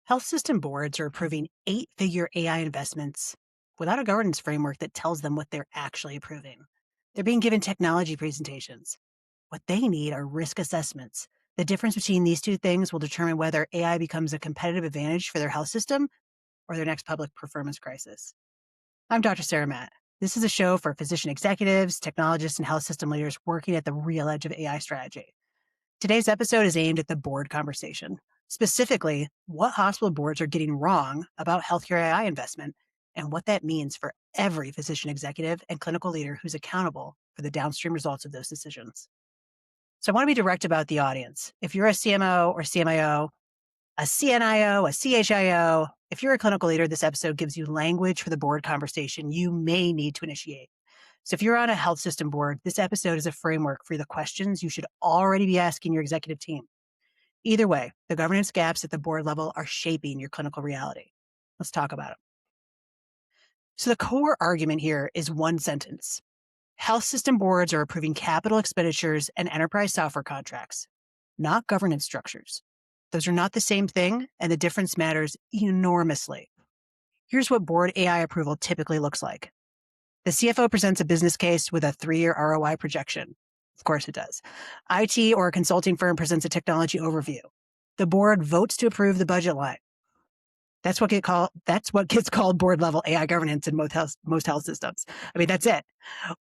Health system boards are approving eight-figure AI investments without a governance framework that tells them what they're actually approving. They're being given technology presentations. What they need are risk assessments. The difference between these two things will determine whether AI becomes a competitive advantage for their health system or their next public performance crisis. I'm Dr. Sarah Matt. This is a show for physician executives, technologists, and health system leaders working at the real edge of AI strategy. Today's episode is aimed at the board conversation. Specifically, what hospital boards are getting wrong about healthcare AI investment and what that means for every physician executive and clinical leader who's accountable for the downstream results of those decisions. So I want to be direct about the audience. If you're a CMO or CMIO, a CNIO, a CHIO, if you're a clinical leader, this episode gives you language for the board conversation you may need to initiate. So if you're on a health system board, this episode is a framework for the questions you should already be asking your executive team. Either way, the governance gaps at the board level are shaping your clinical reality. Let's talk about it. So the core argument here is one sentence. Health system boards are approving capital expenditures and enterprise software contracts, not governance structures. Those are not the same thing, and the difference matters enormously. Here's what board AI approval typically looks like. The CFO presents a business case with a 3-year ROI projection. Of course it does. IT or a consulting firm presents a technology overview. The board votes to approve the budget line. That's what gets called board level AI governance in most health systems. I mean, that's it.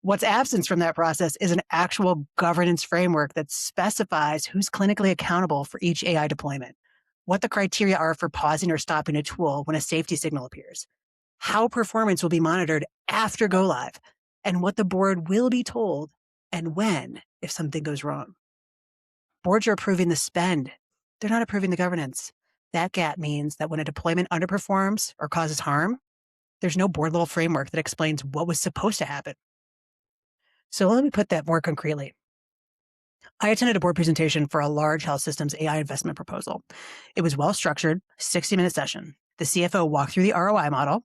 What's absent from that process is an actual governance framework that specifies who's clinically accountable for each AI deployment, what the criteria are for pausing or stopping a tool when a safety signal appears, how performance will be monitored after go live, and what the board will be told and when if something goes wrong. Boards are approving the spend. They're not approving the governance. That gap means that when a deployment underperforms or causes harm, there's no board level framework that explains what was supposed to happen. So let me put that more concretely. I attended a board presentation for a large health systems AI investment proposal. It was well structured, 60-minute session. The CFO walked through the ROI model.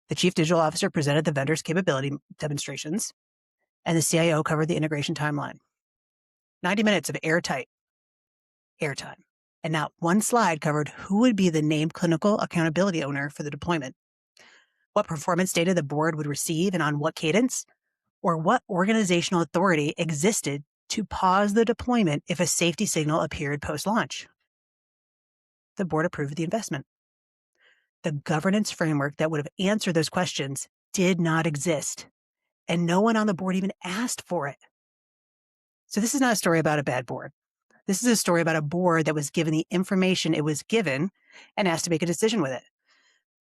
The chief digital officer presented the vendor's capability demonstrations, and the CIO covered the integration timeline. 90 minutes of airtime. And not one slide covered who would be the named clinical accountability owner for the deployment, what performance data the board would receive and on what cadence, or what organizational authority existed to pause the deployment if a safety signal appeared post-launch. The board approved the investment. The governance framework that would have answered those questions did not exist, and no one on the board even asked for it. So this is not a story about a bad board. This is a story about a board that was given the information it was given and asked to make a decision with it.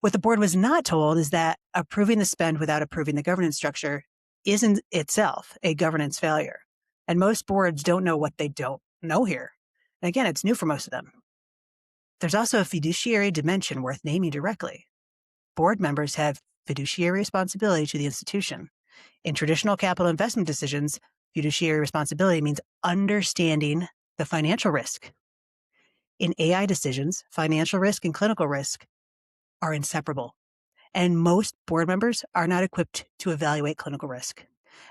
What the board was not told is that approving the spend without approving the governance structure isn't itself a governance failure. And most boards don't know what they don't know here. And again, it's new for most of them. There's also a fiduciary dimension worth naming directly. Board members have fiduciary responsibility to the institution. In traditional capital investment decisions, fiduciary responsibility means understanding the financial risk. In AI decisions, financial risk and clinical risk are inseparable, and most board members are not equipped to evaluate clinical risk.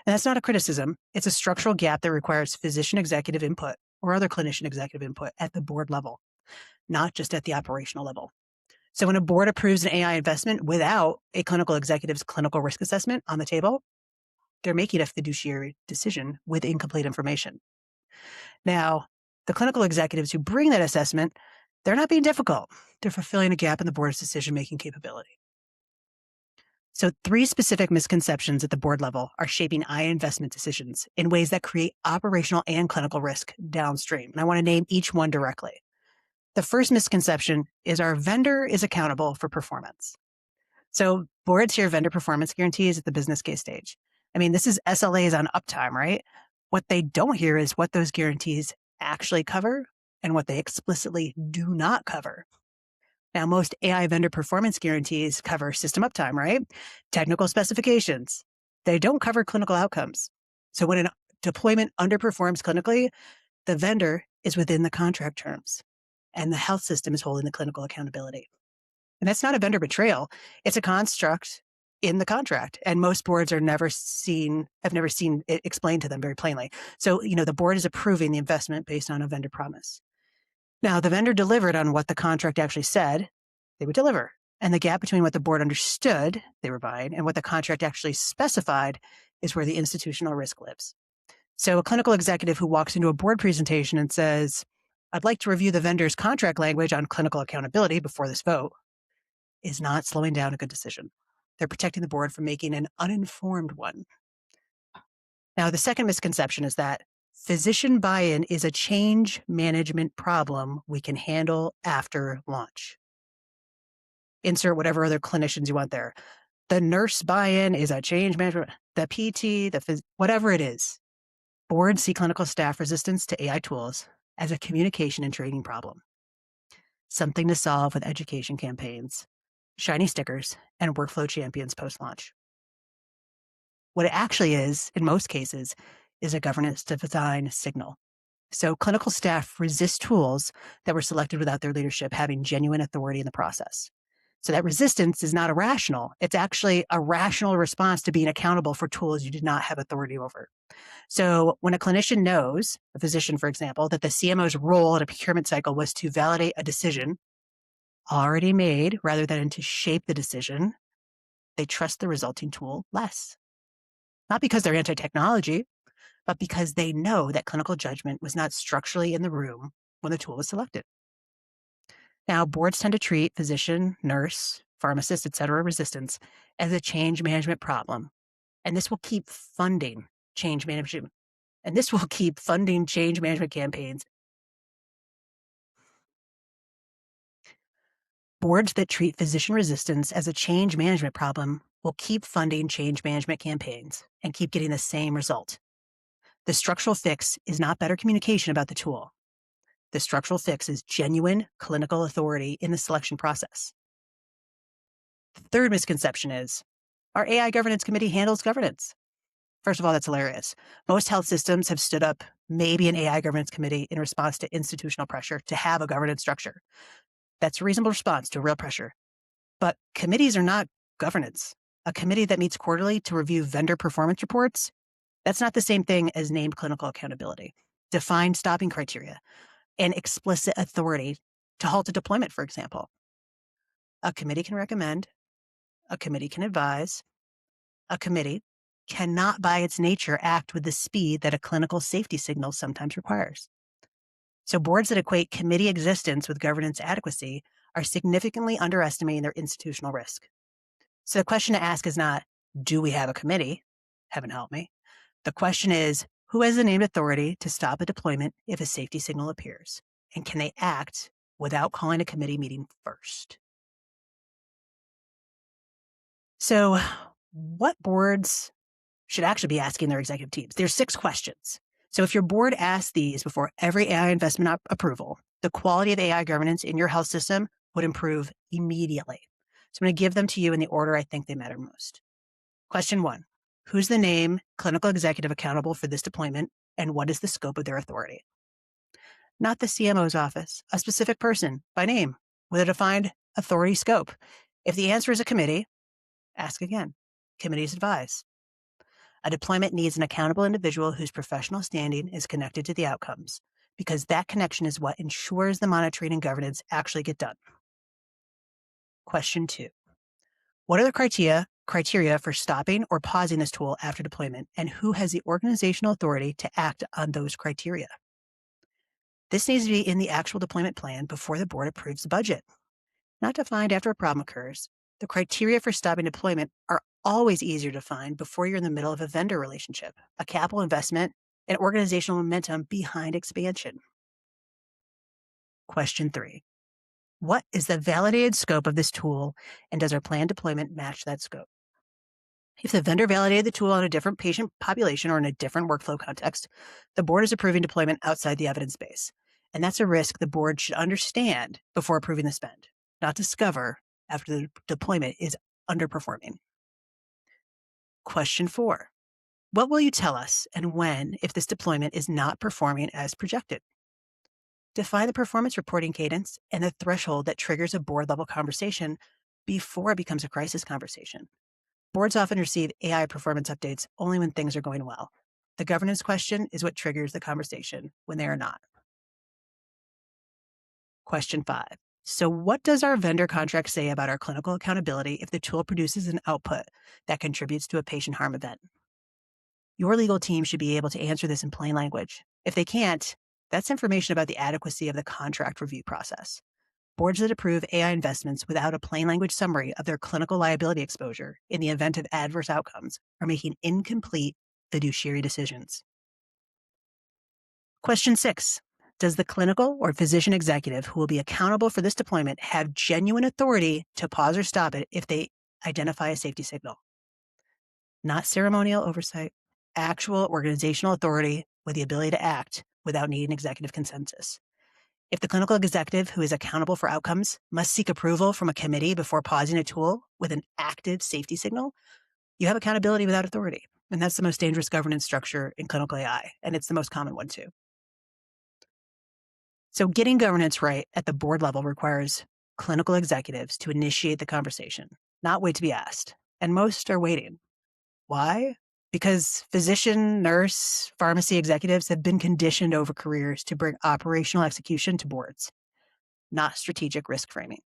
And that's not a criticism. It's a structural gap that requires physician executive input or other clinician executive input at the board level, not just at the operational level. So when a board approves an AI investment without a clinical executive's clinical risk assessment on the table, they're making a fiduciary decision with incomplete information. Now, the clinical executives who bring that assessment, they're not being difficult. They're fulfilling a gap in the board's decision-making capability. So 3 specific misconceptions at the board level are shaping AI investment decisions in ways that create operational and clinical risk downstream. And I want to name each one directly. The first misconception is our vendor is accountable for performance. So boards hear vendor performance guarantees at the business case stage. I mean, this is SLAs on uptime, right? What they don't hear is what those guarantees actually cover and what they explicitly do not cover. Now, most AI vendor performance guarantees cover system uptime, right? Technical specifications. They don't cover clinical outcomes. So when a deployment underperforms clinically, the vendor is within the contract terms, and the health system is holding the clinical accountability. And that's not a vendor betrayal. It's a construct in the contract. And most boards have never seen it explained to them very plainly. So, the board is approving the investment based on a vendor promise. Now, the vendor delivered on what the contract actually said, they would deliver. And the gap between what the board understood they were buying and what the contract actually specified is where the institutional risk lives. So a clinical executive who walks into a board presentation and says, I'd like to review the vendor's contract language on clinical accountability before this vote, is not slowing down a good decision. They're protecting the board from making an uninformed one. Now, the second misconception is that physician buy-in is a change management problem we can handle after launch. Insert whatever other clinicians you want there. The nurse buy-in is a change management, the PT, whatever it is. Boards see clinical staff resistance to AI tools as a communication and training problem, something to solve with education campaigns, shiny stickers, and workflow champions post-launch. What it actually is, in most cases, is a governance design signal. So clinical staff resist tools that were selected without their leadership having genuine authority in the process. So that resistance is not irrational. It's actually a rational response to being accountable for tools you did not have authority over. So when a clinician knows, a physician, for example, that the CMO's role in a procurement cycle was to validate a decision already made rather than to shape the decision, they trust the resulting tool less. Not because they're anti-technology, but because they know that clinical judgment was not structurally in the room when the tool was selected. Now, boards tend to treat physician, nurse, pharmacist, etc. resistance as a change management problem. And this will keep funding change management. And this will keep funding change management campaigns. Boards that treat physician resistance as a change management problem will keep funding change management campaigns and keep getting the same result. The structural fix is not better communication about the tool. The structural fix is genuine clinical authority in the selection process. The third misconception is our AI governance committee handles governance. First of all, that's hilarious. Most health systems have stood up maybe an AI governance committee in response to institutional pressure to have a governance structure. That's a reasonable response to real pressure. But committees are not governance. A committee that meets quarterly to review vendor performance reports, that's not the same thing as named clinical accountability, defined stopping criteria, and explicit authority to halt a deployment, for example. A committee can recommend, a committee can advise, a committee cannot by its nature act with the speed that a clinical safety signal sometimes requires. So boards that equate committee existence with governance adequacy are significantly underestimating their institutional risk. So the question to ask is not, do we have a committee? Heaven help me. The question is, who has the named authority to stop a deployment if a safety signal appears? And can they act without calling a committee meeting first? So what boards should actually be asking their executive teams? There's 6 questions. So if your board asks these before every AI investment approval, the quality of AI governance in your health system would improve immediately. So I'm going to give them to you in the order I think they matter most. Question 1, who's the name clinical executive accountable for this deployment and what is the scope of their authority? Not the CMO's office, a specific person by name with a defined authority scope. If the answer is a committee, ask again. Committees advise. A deployment needs an accountable individual whose professional standing is connected to the outcomes, because that connection is what ensures the monitoring and governance actually get done. Question 2. What are the criteria for stopping or pausing this tool after deployment, and who has the organizational authority to act on those criteria? This needs to be in the actual deployment plan before the board approves the budget, not defined after a problem occurs. The criteria for stopping deployment are always easier to find before you're in the middle of a vendor relationship, a capital investment, and organizational momentum behind expansion. Question 3. What is the validated scope of this tool, and does our planned deployment match that scope? If the vendor validated the tool on a different patient population or in a different workflow context, the board is approving deployment outside the evidence base. And that's a risk the board should understand before approving the spend, not discover after the deployment is underperforming. Question 4. What will you tell us and when if this deployment is not performing as projected? Define the performance reporting cadence and the threshold that triggers a board-level conversation before it becomes a crisis conversation. Boards often receive AI performance updates only when things are going well. The governance question is what triggers the conversation when they are not. Question 5. So, what does our vendor contract say about our clinical accountability if the tool produces an output that contributes to a patient harm event? Your legal team should be able to answer this in plain language. If they can't, that's information about the adequacy of the contract review process. Boards that approve AI investments without a plain language summary of their clinical liability exposure in the event of adverse outcomes are making incomplete fiduciary decisions. Question 6. Does the clinical or physician executive who will be accountable for this deployment have genuine authority to pause or stop it if they identify a safety signal? Not ceremonial oversight, actual organizational authority with the ability to act without needing executive consensus. If the clinical executive who is accountable for outcomes must seek approval from a committee before pausing a tool with an active safety signal, you have accountability without authority. And that's the most dangerous governance structure in clinical AI, and it's the most common one too. So getting governance right at the board level requires clinical executives to initiate the conversation, not wait to be asked. And most are waiting. Why? Because physician, nurse, pharmacy executives have been conditioned over careers to bring operational execution to boards, not strategic risk framing.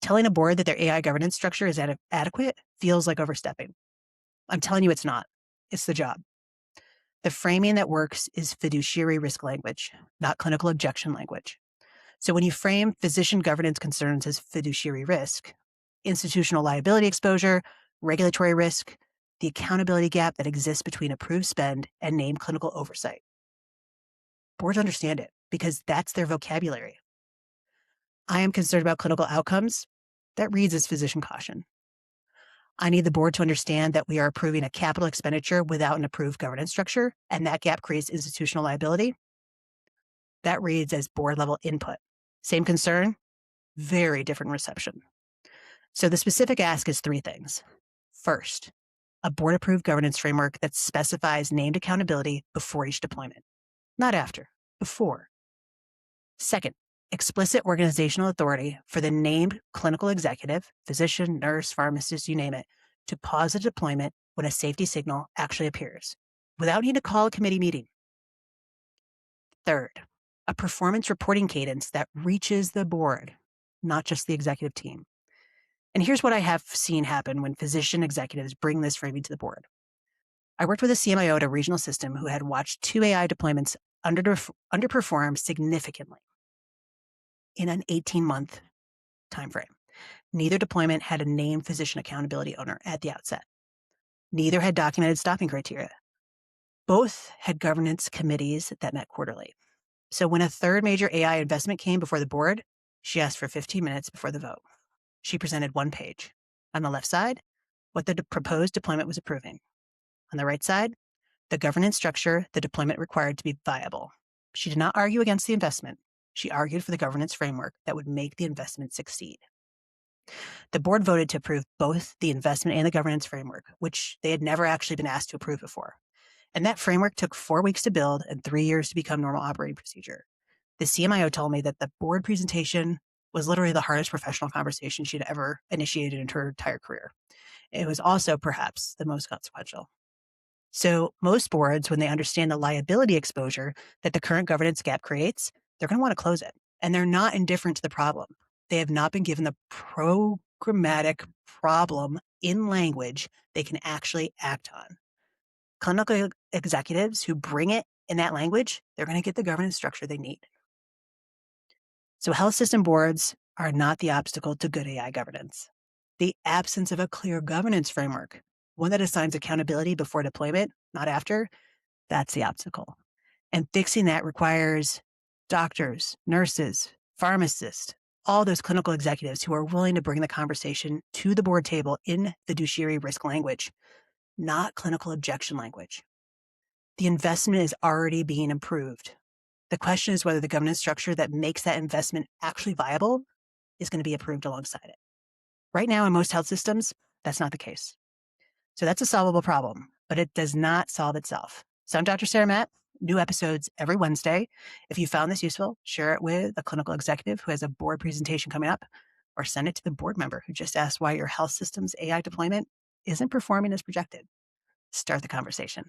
Telling a board that their AI governance structure is adequate feels like overstepping. I'm telling you it's not. It's the job. The framing that works is fiduciary risk language, not clinical objection language. So when you frame physician governance concerns as fiduciary risk, institutional liability exposure, regulatory risk, the accountability gap that exists between approved spend and named clinical oversight. Boards understand it because that's their vocabulary. I am concerned about clinical outcomes. That reads as physician caution. I need the board to understand that we are approving a capital expenditure without an approved governance structure, and that gap creates institutional liability. That reads as board level input. Same concern, very different reception. So the specific ask is 3 things. First, a board approved governance framework that specifies named accountability before each deployment, not after, before. Second, explicit organizational authority for the named clinical executive, physician, nurse, pharmacist, you name it, to pause a deployment when a safety signal actually appears, without needing to call a committee meeting. Third, a performance reporting cadence that reaches the board, not just the executive team. And here's what I have seen happen when physician executives bring this framing to the board. I worked with a CMIO at a regional system who had watched 2 AI deployments underperform significantly in an 18-month timeframe. Neither deployment had a named physician accountability owner at the outset. Neither had documented stopping criteria. Both had governance committees that met quarterly. So when a third major AI investment came before the board, she asked for 15 minutes before the vote. She presented 1 page. On the left side, what the proposed deployment was approving. On the right side, the governance structure the deployment required to be viable. She did not argue against the investment. She argued for the governance framework that would make the investment succeed. The board voted to approve both the investment and the governance framework, which they had never actually been asked to approve before. And that framework took 4 weeks to build and 3 years to become normal operating procedure. The CMIO told me that the board presentation was literally the hardest professional conversation she'd ever initiated in her entire career. It was also perhaps the most consequential. So most boards, when they understand the liability exposure that the current governance gap creates, they're going to want to close it. And they're not indifferent to the problem. They have not been given the programmatic problem in language they can actually act on. Clinical executives who bring it in that language, they're going to get the governance structure they need. So health system boards are not the obstacle to good AI governance. The absence of a clear governance framework, one that assigns accountability before deployment, not after, that's the obstacle. And fixing that requires doctors, nurses, pharmacists, all those clinical executives who are willing to bring the conversation to the board table in fiduciary risk language, not clinical objection language. The investment is already being improved. The question is whether the governance structure that makes that investment actually viable is going to be approved alongside it. Right now, in most health systems, that's not the case. So that's a solvable problem, but it does not solve itself. So I'm Dr. Sarah Matt. New episodes every Wednesday. If you found this useful, share it with a clinical executive who has a board presentation coming up, or send it to the board member who just asked why your health system's AI deployment isn't performing as projected. Start the conversation.